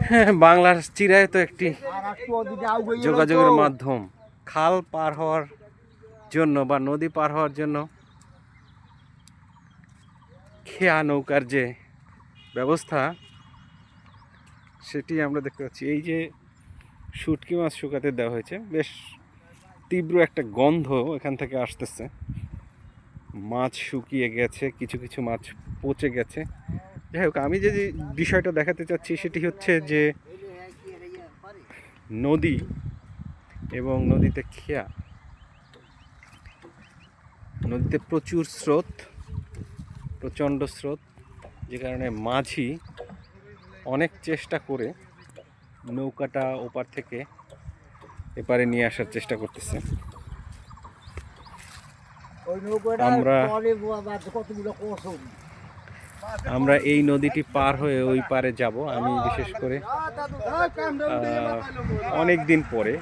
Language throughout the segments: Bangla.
হ্যাঁ, বাংলার চিরায় তো একটি যোগাযোগের মাধ্যম। খাল পার হওয়ার জন্য বা নদী পার হওয়ার জন্য খেয়া নৌকার যে ব্যবস্থা সেটি আমরা দেখতে পাচ্ছি। এই যে শুটকি মাছ শুকাতে দেওয়া হয়েছে, বেশ তীব্র একটা গন্ধ এখান থেকে আসতেছে। মাছ শুকিয়ে গেছে, কিছু কিছু মাছ পচে গেছে। যাই হোক, আমি যে বিষয়টা দেখাতে চাচ্ছি সেটি হচ্ছে যে নদী এবং নদীতে খেয়া, নদীতে প্রচুর স্রোত, প্রচণ্ড স্রোত, যে কারণে মাঝি অনেক চেষ্টা করে নৌকাটা ওপার থেকে এপারে নিয়ে আসার চেষ্টা করতেছে। আমরা এই নদীটি পার হয়ে ওই পারে যাব। আমি বিশেষ করে অনেক দিন পরে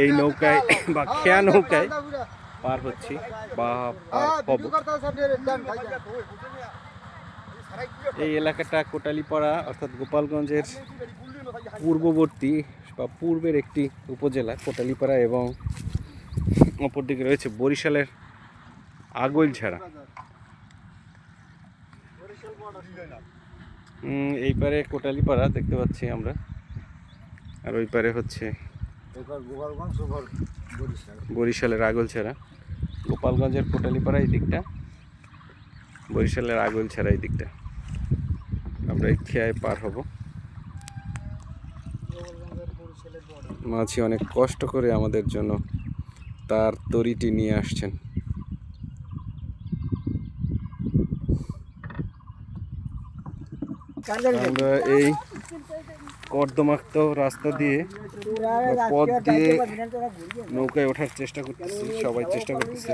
এই নৌকায় বা খেয়া নৌকায় পার হচ্ছি বা পার হব। এই এলাকাটা কোটালীপাড়া অর্থাৎ গোপালগঞ্জের পূর্ববর্তী বা পূর্বের একটি উপজেলা কোটালীপাড়া, এবং অপরদিকে রয়েছে বরিশালের আগৈলঝাড়া। এই পারে কোটালীপাড়া দেখতে পাচ্ছি আমরা, আর ওই পারে হচ্ছে বরিশালের আগৈলঝাড়া। গোপালগঞ্জের কোটালীপাড়া এই দিকটা, বরিশালের আগৈলঝাড়া এই দিকটা। আমরা এই খেয়ায় পার হব। মাঝি অনেক কষ্ট করে আমাদের জন্য তার তরিটি নিয়ে আসছেন। আমরা এই কর্দমাক্ত রাস্তা দিয়ে পথ দিয়ে নৌকায় ওঠার চেষ্টা করতেছি, সবাই চেষ্টা করতেছে।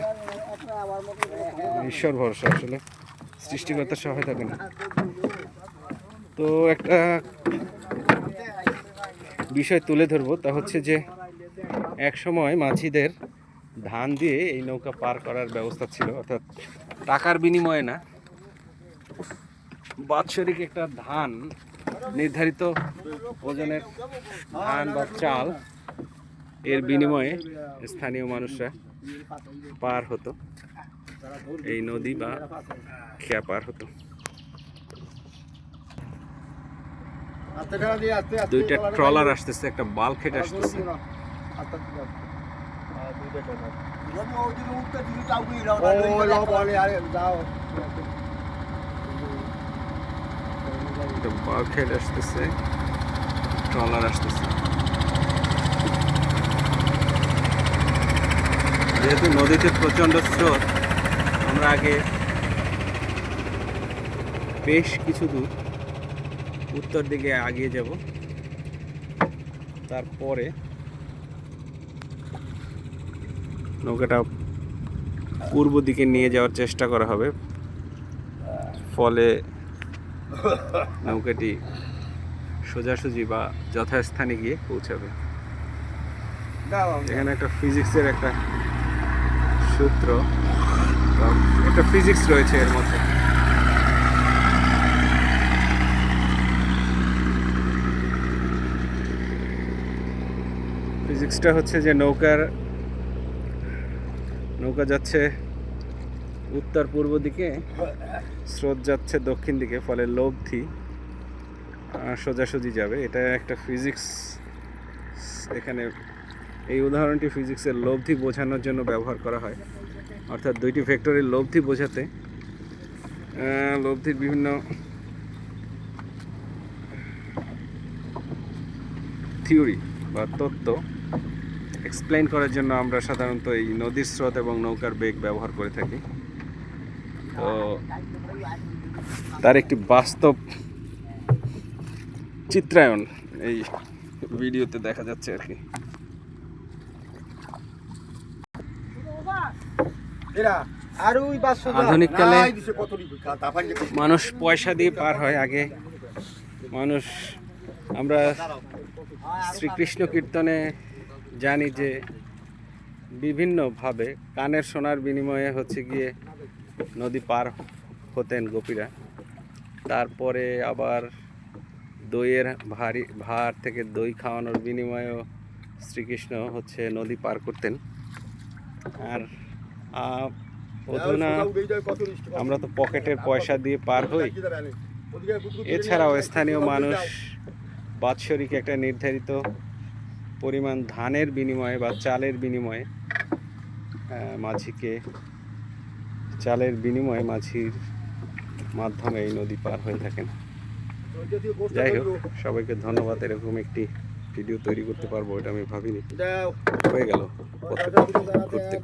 ঈশ্বর ভরসা, আসলে সৃষ্টিকর্তার সহায় থাকে না। তো একটা বিষয় তুলে ধরবো, তা হচ্ছে যে এক সময় মাঝিদের ধান দিয়ে এই নৌকা পার করার ব্যবস্থা ছিল, অর্থাৎ টাকার বিনিময়ে না, বাৎসরিক একটা ধান, নির্ধারিত ওজনের ধান বা চাল, এর বিনিময়ে স্থানীয় মানুষরা পার হতো, এই নদী বা খেয়া পার হতো। দুইটা ট্রলার আসতেছে, একটা বাল্কহেড আসতেছে। বাল্কহেড আসতেছে, ট্রলার আসতেছে। যেহেতু নদীতে প্রচণ্ড স্রোত, আমরা আগে বেশ কিছু দূর উত্তর দিকে এগিয়ে যাব, তারপরে নৌকাটা পূর্ব দিকে নিয়ে যাওয়ার চেষ্টা করা হবে, ফলে নৌকাটি সোজাসুজি বা যথাস্থানে গিয়ে পৌঁছাবে। এখানে একটা ফিজিক্সের একটা সূত্র, একটা ফিজিক্স রয়েছে এর মধ্যে। ফিজিক্সটা হচ্ছে যে নৌকা যাচ্ছে উত্তর পূর্ব দিকে, স্রোত যাচ্ছে দক্ষিণ দিকে, ফলে লব্ধি সোজাসুজি যাবে। এটা একটা ফিজিক্স। এখানে এই উদাহরণটি ফিজিক্সের লব্ধি বোঝানোর জন্য ব্যবহার করা হয়, অর্থাৎ দুইটি ভেক্টরের লব্ধি বোঝাতে লব্ধির বিভিন্ন থিওরি বা তত্ত্ব এক্সপ্লেইন করার জন্য আমরা সাধারণত এই নদীর স্রোত এবং নৌকার বেগ ব্যবহার করে থাকি। তো তার একটি বাস্তব চিত্রায়ন এই ভিডিওতে দেখা যাচ্ছে আর কি। আধুনিককালে মানুষ পয়সা দিয়ে পার হয়। আগে মানুষ, আমরা শ্রীকৃষ্ণ কীর্তনে জানি যে বিভিন্নভাবে কানের সোনার বিনিময়ে হচ্ছে গিয়ে নদী পার হতেন গোপীরা। তারপরে আবার দইয়ের ভার থেকে দই খাওয়ানোর বিনিময়েও শ্রীকৃষ্ণ হচ্ছে নদী পার করতেন। আর অধুনা আমরা তো পকেটের পয়সা দিয়ে পার হই, এছাড়াও স্থানীয় মানুষ বাৎসরিক একটা নির্ধারিত পরিমাণ ধানের বিনিময়ে বা চালের বিনিময়ে মাঝির মাধ্যমে এই নদী পার হয়ে থাকেন। যাই হোক, সবাইকে ধন্যবাদ। এরকম একটি ভিডিও তৈরি করতে পারবো এটা আমি ভাবিনি। হয়ে গেল ঘুরতে ঘুরতে।